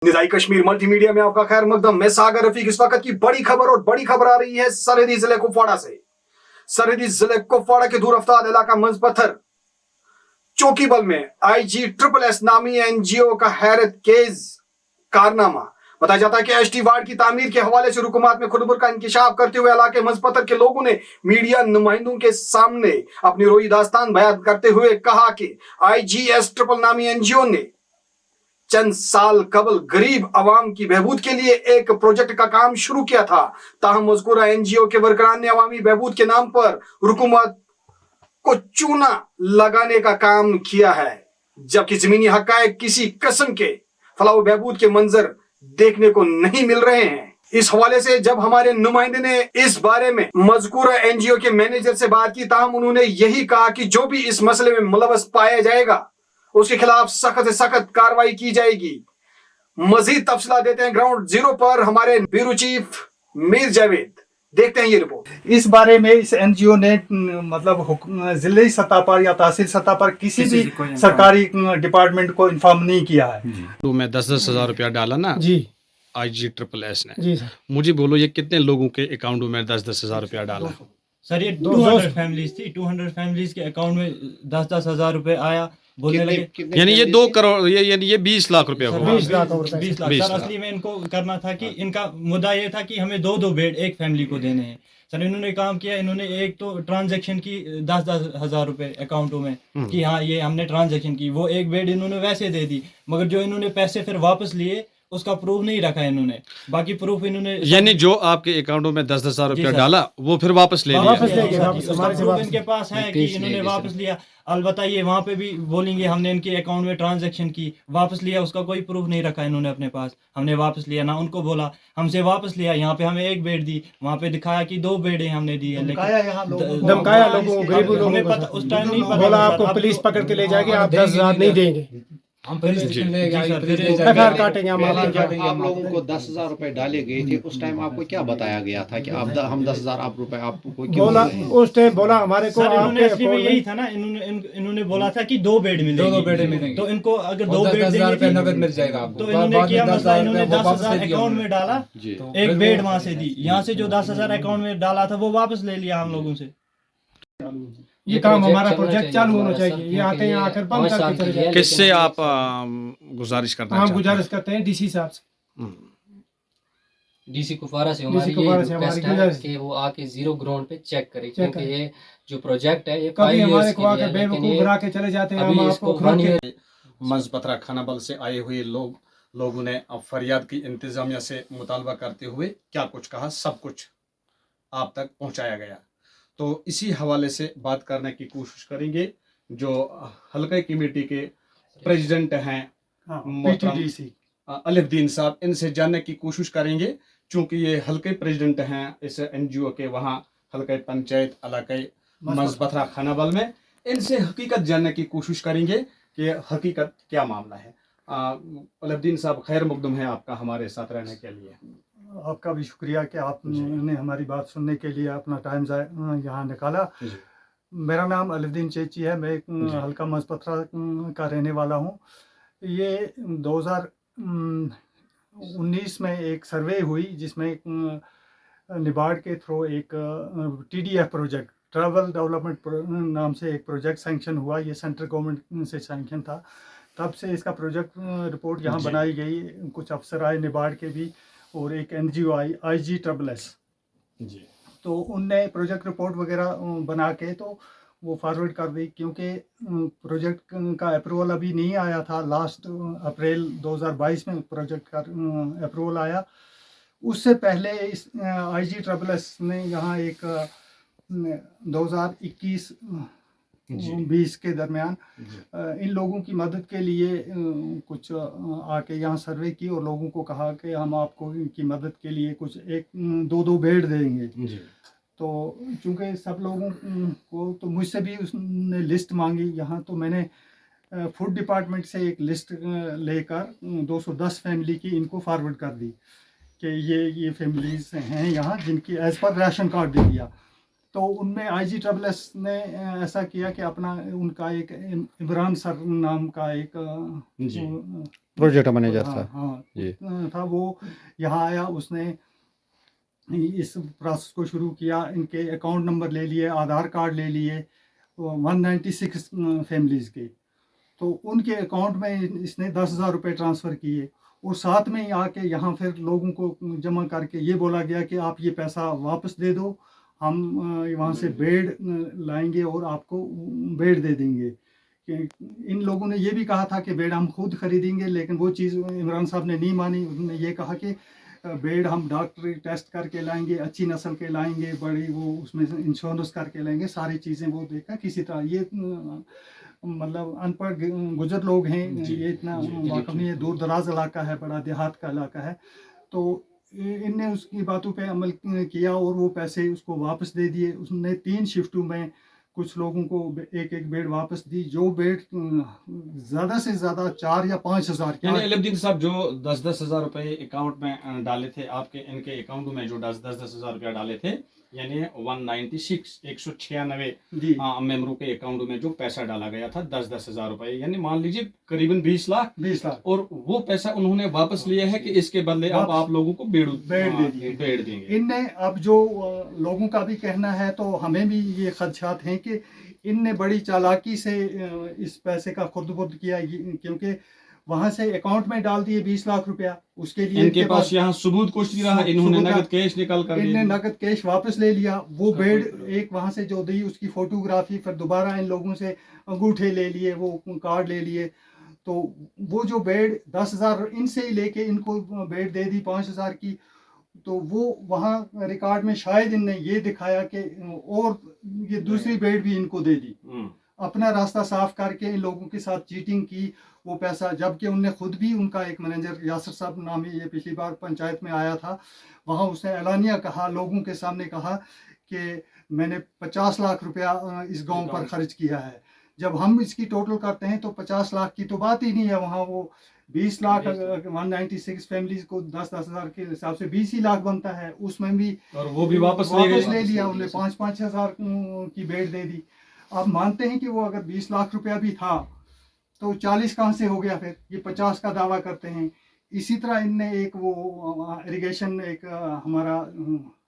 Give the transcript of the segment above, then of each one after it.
निजाई Kashmir multimedia में आपका खैर मकदम। मैं सागर रफीक। इस वक्त की बड़ी खबर और बड़ी खबर आ रही है सरहदी जिले कुपवाड़ा से। सरहदी जिले कुपवाड़ा के दूर अफ्तार इलाका मंजपत्थर चौकीबल में IG-SSS नामी NGO का हैरत केज कारनामा। बताया जाता है कि एसटी वार्ड की तामीर के हवाले से रुकूमत में खुदबुर का इंकिशाफ करते हुए इलाके मंजपत्थर के लोगों ने मीडिया नुमाइंदों के सामने अपनी रोई दास्तान बयान करते हुए कहा कि IG-SSS नामी NGO ने चंद साल कबल गरीब अवाम की बहबूद के लिए एक प्रोजेक्ट का काम शुरू किया था। ताहम मज़कूरा NGO के वर्करान ने अवामी बहबूद के नाम पर हुकूमत को चूना लगाने का काम किया है, जबकि जमीनी हक़ाइक़ किसी किस्म के फलाह बहबूद के मंजर देखने को नहीं मिल रहे हैं। इस हवाले से जब हमारे नुमाइंदे ने इस बारे में मज़कूरा NGO के मैनेजर से बात की, ताहम उन्होंने यही कहा कि जो भी इस मसले में मुलव्वस पाया जाएगा उसके खिलाफ सख्त से सख्त कार्रवाई की जाएगी। मजीद तफसीलात देते हैं ग्राउंड जीरो पर हमारे ब्यूरो चीफ मीर जावेद। देखते हैं ये रिपोर्ट। इस बारे में इस NGO ने मतलब जिले सतह पर या तहसील सतह पर किसी भी सरकारी डिपार्टमेंट को इन्फॉर्म नहीं किया है। तो मैं 10-10 हज़ार रुपया डाला ना जी IG-SSS ने। जी सर। मुझे बोलो ये कितने लोगों के अकाउंट में 10-10 हज़ार रुपया डाला? सर ये 200 फैमिलीज थी। 200 फैमिलीज के अकाउंट में 10-10 हज़ार रुपए आया। बोलने लगे यानी ये 2 करोड़ यानी ये 20 लाख रुपया हुआ। 20 लाख सर। असली में इनको करना था कि इनका मुद्दा ये था कि हमें 2-2 बेड एक फैमिली को देने हैं। सर इन्होंने काम किया, इन्होंने एक तो ट्रांजैक्शन की 10-10 हज़ार रुपए अकाउंटों में कि हाँ ये हमने ट्रांजैक्शन की, वो एक बेड इन्होंने वैसे दे दी, मगर जो इन्होंने पैसे फिर वापस लिए उसका प्रूफ नहीं रखा इन्होंने। बाकी प्रूफ इन्होंने यानी जो आपके अकाउंटों में 10-10 हज़ार रुपया डाला वो फिर वापस ले लिया। उसका प्रूफ इनके पास है कि इन्होंने वापस लिया। अलबत्ता ये वहाँ पे भी बोलेंगे हमने इनके अकाउंट में ट्रांजैक्शन की, वापस लिया, उसका कोई प्रूफ नहीं रखा इन्होंने अपने पास। हमने वापस लिया ना, उनको बोला हमसे वापस लिया, यहाँ पे हमें एक बेड दी, वहाँ पे दिखाया कि 2 बेड हमने दी है, लेकिन धमकाया लोगों को, गरीब लोगों हमें को। पता उस टाइम नहीं पता बोला था, आपको अब पुलिस तो- पकड़ के ले जाएगी, आप 10,000 नहीं देंगे, FIR काटेंगे हम आपके। आप लोगों को 10,000 रुपए डाले गए थे, उस टाइम आपको क्या बताया गया था कि हम 10,000 आप रुपए आपको क्यों बोला दे रहे हैं? उस टाइम बोला हमारे को सर इन्होंने आपके असली में अकाउंट यही में था ना, इन्होंने बोला था कि 2 बेड मिलेंगे। 2 बेड मिलेंगे। तो इनको अगर 2 बेड 10,000 रुपए देंगे नगद मिल जाएगा आपको। तो इन्होंने किया मसला, इन्होंने 10,000 दिया अकाउंट में डाला, जी। एक बेड वहां से दी, यहाँ से जो 10,000 अकाउंट में डाला था वो वापस ले लिया हम लोगों से। ये काम हमारा प्रोजेक्ट चालू होना चाहिए। ये आते हैं आकर बंद करके चले जाते हैं। किससे आप गुजारिश करना हम चाहते हैं? गुजारिश करते हैं DC साहब से। DC कुपवारा से हमारी कुपवारा ये से हमारी रिक्वेस्ट है गुजारिश कि वो आके जीरो ग्राउंड पे चेक करे, चेक क्योंकि ये जो प्रोजेक्ट है ये कभी 5 हमारे इयर्स को के लिए आकर है, लेकिन बेवकूफ ये बना के चले जाते हैं। अभी हम इसको आपको 1 ईयर मंजपत्थरा खानाबल से आए हुए लोगों ने अब फरियाद की इंतजामिया से मुतालबा करते हुए क्या कुछ कहा, सब कुछ आप तक पहुंचाया गया। तो इसी हवाले से बात करने की कोशिश करेंगे जो हल्का कमेटी के प्रेसिडेंट हैं मोहतरम PTDC अलिफदीन साहब, इनसे जानने की कोशिश करेंगे, चूंकि ये हल्के प्रेसिडेंट हैं इस NGO के, वहाँ हल्के पंचायत इलाके मंजपत्थरा खानाबल में। इनसे हकीकत जानने की कोशिश करेंगे कि हकीकत क्या मामला है। अलिफदीन साहब खैर मकदूम है आपका हमारे साथ रहने के लिए। आपका भी शुक्रिया कि आपने हमारी बात सुनने के लिए अपना टाइम यहाँ निकाला। मेरा नाम अलिफदीन चेची है। मैं हल्का मंजपत्थरा का रहने वाला हूँ। ये 2019 में एक सर्वे हुई जिसमें निबार्ड के थ्रू एक TDF प्रोजेक्ट, ट्रैवल डेवलपमेंट नाम से एक प्रोजेक्ट सैंक्शन हुआ। ये सेंट्रल गवर्नमेंट से सैंक्शन था। तब से इसका प्रोजेक्ट रिपोर्ट यहाँ बनाई गई। कुछ अफसर आए निबार्ड के भी और एक NGO आई IG-SSS जी। तो उनने प्रोजेक्ट रिपोर्ट वगैरह बना के तो वो फॉरवर्ड कर दी, क्योंकि प्रोजेक्ट का अप्रूवल अभी नहीं आया था। लास्ट अप्रैल 2022 में प्रोजेक्ट का अप्रूवल आया। उससे पहले इस IG-SSS ने यहाँ एक 2021-20 के दरमियान इन लोगों की मदद के लिए कुछ आके यहाँ सर्वे की और लोगों को कहा कि हम आपको इनकी मदद के लिए कुछ 1-2 बेड देंगे। तो चूँकि सब लोगों को तो मुझसे भी उसने लिस्ट मांगी यहाँ, तो मैंने फूड डिपार्टमेंट से एक लिस्ट लेकर 210 फैमिली की इनको फॉरवर्ड कर दी कि ये फैमिलीज हैं यहाँ जिनकी एज पर राशन कार्ड दे दिया। तो उनमें IG-SSS ने ऐसा किया कि अपना उनका एक इमरान सर नाम का एक जी। प्रोजेक्ट मैनेजर हाँ था हाँ जी। था वो यहाँ आया, उसने इस प्रोसेस को शुरू किया, इनके अकाउंट नंबर ले लिए, आधार कार्ड ले लिए 196 फैमिलीज़ के। तो उनके अकाउंट में इसने 10,000 रुपये ट्रांसफ़र किए और साथ में ही आके यहाँ फिर लोगों को जमा करके ये बोला गया कि आप ये पैसा वापस दे दो, हम वहाँ से बेड लाएंगे और आपको बेड दे देंगे। कि इन लोगों ने ये भी कहा था कि बेड हम खुद खरीदेंगे, लेकिन वो चीज़ इमरान साहब ने नहीं मानी। उन्होंने ये कहा कि बेड हम डॉक्टरी टेस्ट करके लाएंगे, अच्छी नस्ल के लाएंगे, बड़ी वो उसमें इंश्योरेंस करके लाएंगे, सारी चीज़ें वो देखा किसी तरह। ये मतलब अनपढ़ गुजर लोग हैं, जी, ये इतना जी, जी, वाकफ नहीं है, दूर दराज इलाका है, बड़ा देहात का इलाका है। तो इनने उसकी बातों पे अमल किया और वो पैसे उसको वापस दे दिए। उसने 3 शिफ्टों में कुछ लोगों को एक एक बेड वापस दी। जो बेड ज़्यादा से ज़्यादा 4 या 5 हज़ार यानी अलीउद्दीन साहब जो 10-10 हजार रुपए अकाउंट में डाले थे आपके, इनके अकाउंट में जो 10-10 हजार रुपया डाले थे, यानी 196 जी मेंबरों के अकाउंट में जो पैसा डाला गया था 10-10 हजार रुपए, यानी मान लीजिए करीबन 20 लाख, 20 लाख और वो पैसा उन्होंने वापस लिया है कि इसके बदले अब आप लोगों को बेड दे दिए। देंगे। इनने अब जो लोगों का भी कहना है, तो हमें भी ये खदशात हैं कि इनने बड़ी चालाकी से इस पैसे का खुर्द-बुर्द किया, क्योंकि वहां से अकाउंट में डाल दिए 20 लाख रुपया। उसके लिए इनके पास यहाँ सबूत कुछ नहीं रहा, इन्होंने नगद कैश निकाल कर इनने दिया। नगद कैश वापस ले लिया। वो बेड एक वहां से जो दी उसकी फोटोग्राफी, फिर दोबारा इन लोगों से अंगूठे ले लिए, वो कार्ड ले लिए। तो वो जो बेड 10,000 इनसे ही लेके इनको बेड दे दी 5,000 की। तो वो वहाँ रिकॉर्ड में शायद इनने ये दिखाया कि और ये दूसरी बेड भी इनको दे दी, अपना रास्ता साफ करके इन लोगों के साथ चीटिंग की वो पैसा। जबकि उनने खुद भी, उनका एक मैनेजर यासर साहब नाम है, ये पिछली बार पंचायत में आया था, वहाँ उसने एलानिया कहा, लोगों के सामने कहा कि मैंने 50 लाख रुपया इस गांव पर खर्च किया है। जब हम इसकी टोटल करते हैं तो 50 लाख की तो बात ही नहीं है। वहाँ वो 20 लाख 196 फैमिलीज को 10-10 हज़ार के हिसाब से 20 ही लाख बनता है। उसमें भी और वो भी वापस ले लिया उन्होंने, 5-5 हज़ार की बेड दे दी। आप मानते हैं कि वो अगर 20 लाख रुपया भी था तो 40 कहाँ से हो गया? फिर ये 50 का दावा करते हैं। इसी तरह इनने एक वो इरिगेशन, एक हमारा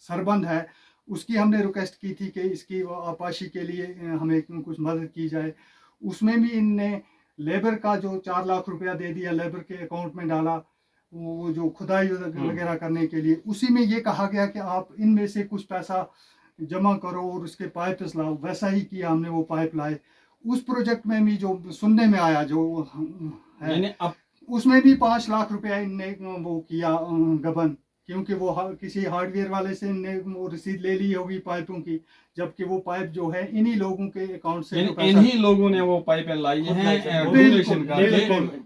सरबंद है, उसकी हमने रिक्वेस्ट की थी कि इसकी आपाशी के लिए हमें कुछ मदद की जाए। उसमें भी इनने लेबर का जो 4 लाख रुपया दे दिया, लेबर के अकाउंट में डाला, वो जो खुदाई वगैरह करने के लिए। उसी में ये कहा गया कि आप इनमें से कुछ पैसा जमा करो और उसके पाइप लाओ। वैसा ही किया हमने, वो पाइप लाए। उस प्रोजेक्ट में भी जो सुनने में आया जो है, उसमें भी 5 लाख रुपया इनने वो किया गबन, क्योंकि वो किसी हार्डवेयर वाले से इनने वो रसीद ले ली होगी पाइपों की, जबकि वो पाइप जो है इन्हीं लोगों के अकाउंट से, इन्हीं लोगों ने वो पाइपें लाई हैं डोनेशन का,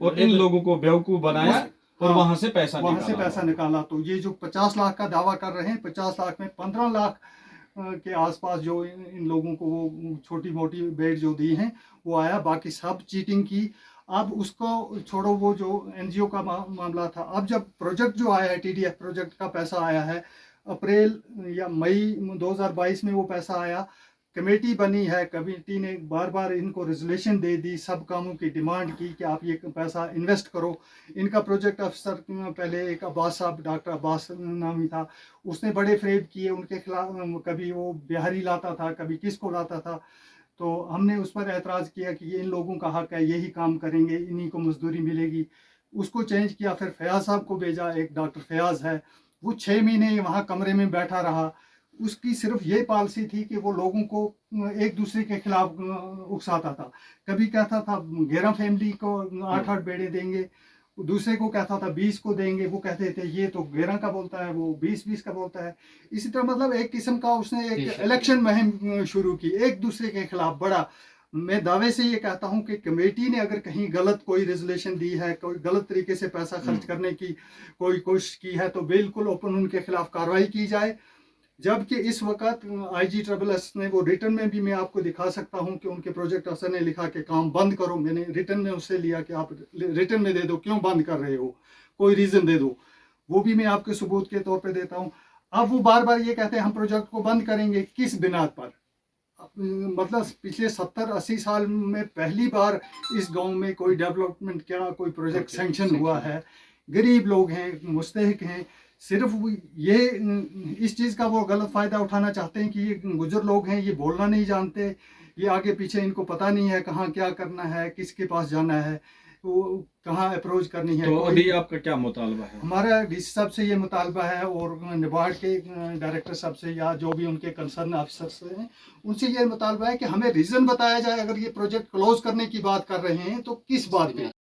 और इन लोगों को बेवकूफ बनाया और वहां से पैसा निकाला। तो ये जो 50 लाख का दावा कर रहे हैं, 50 लाख में 15 लाख के आसपास जो इन लोगों को वो छोटी मोटी बेड जो दी हैं वो आया, बाकी सब चीटिंग की। अब उसको छोड़ो, वो जो एनजीओ का मामला था। अब जब प्रोजेक्ट जो आया है, TDF प्रोजेक्ट का पैसा आया है, अप्रैल या मई 2022 में वो पैसा आया। कमेटी बनी है, कमेटी ने बार बार इनको रेजोल्यूशन दे दी, सब कामों की डिमांड की कि आप ये पैसा इन्वेस्ट करो। इनका प्रोजेक्ट अफसर पहले एक अब्बास साहब, डॉक्टर अब्बास नाम ही था, उसने बड़े फ्रेब किए उनके खिलाफ। कभी वो बिहारी लाता था, कभी किसको लाता था। तो हमने उस पर एतराज़ किया कि ये इन लोगों का हक है, यही काम करेंगे, इन्हीं को मजदूरी मिलेगी। उसको चेंज किया, फिर फयाज साहब को भेजा, एक डॉक्टर फयाज है, वो 6 महीने वहाँ कमरे में बैठा रहा। उसकी सिर्फ ये पॉलिसी थी कि वो लोगों को एक दूसरे के खिलाफ उकसाता था। कभी कहता था 11 फैमिली को 8-8 बेड़े देंगे, दूसरे को कहता था 20 को देंगे, वो कहते थे ये तो 11 का बोलता है, वो 20-20 का बोलता है। इसी तरह मतलब एक किस्म का उसने एक इलेक्शन मुहिम शुरू की एक दूसरे के खिलाफ। बड़ा मैं दावे से ये कहता हूँ कि कमेटी ने अगर कहीं गलत कोई रेजोल्यूशन दी है, कोई गलत तरीके से पैसा खर्च करने की कोई कोशिश की है, तो बिल्कुल ओपन उनके खिलाफ कार्रवाई की जाए। जबकि इस वक्त IG-SSS ने वो रिटर्न में भी मैं आपको दिखा सकता हूं कि उनके प्रोजेक्ट अफसर ने लिखा कि काम बंद करो। मैंने रिटर्न में उससे लिया कि आप रिटर्न में दे दो, क्यों बंद कर रहे हो, कोई रीज़न दे दो। वो भी मैं आपके सबूत के तौर पे देता हूं। अब वो बार बार ये कहते हैं हम प्रोजेक्ट को बंद करेंगे, किस बिना पर? मतलब पिछले 70-80 साल में पहली बार इस गांव में कोई डेवलपमेंट क्या कोई प्रोजेक्ट सैंक्शन हुआ है। गरीब लोग हैं, मुस्तहिक हैं, सिर्फ ये इस चीज़ का वो गलत फ़ायदा उठाना चाहते हैं कि ये गुजर लोग हैं, ये बोलना नहीं जानते, ये आगे पीछे इनको पता नहीं है कहाँ क्या करना है, किसके पास जाना है, वो कहाँ अप्रोच करनी है। तो अभी आपका क्या मुतालबा है? हमारा डीसी साहब से ये मुतालबा है और निबार्ड के डायरेक्टर साहब से या जो भी उनके कंसर्न अफसर से हैं उनसे ये मुतालबा है कि हमें रीज़न बताया जाए, अगर ये प्रोजेक्ट क्लोज करने की बात कर रहे हैं तो किस बात पे।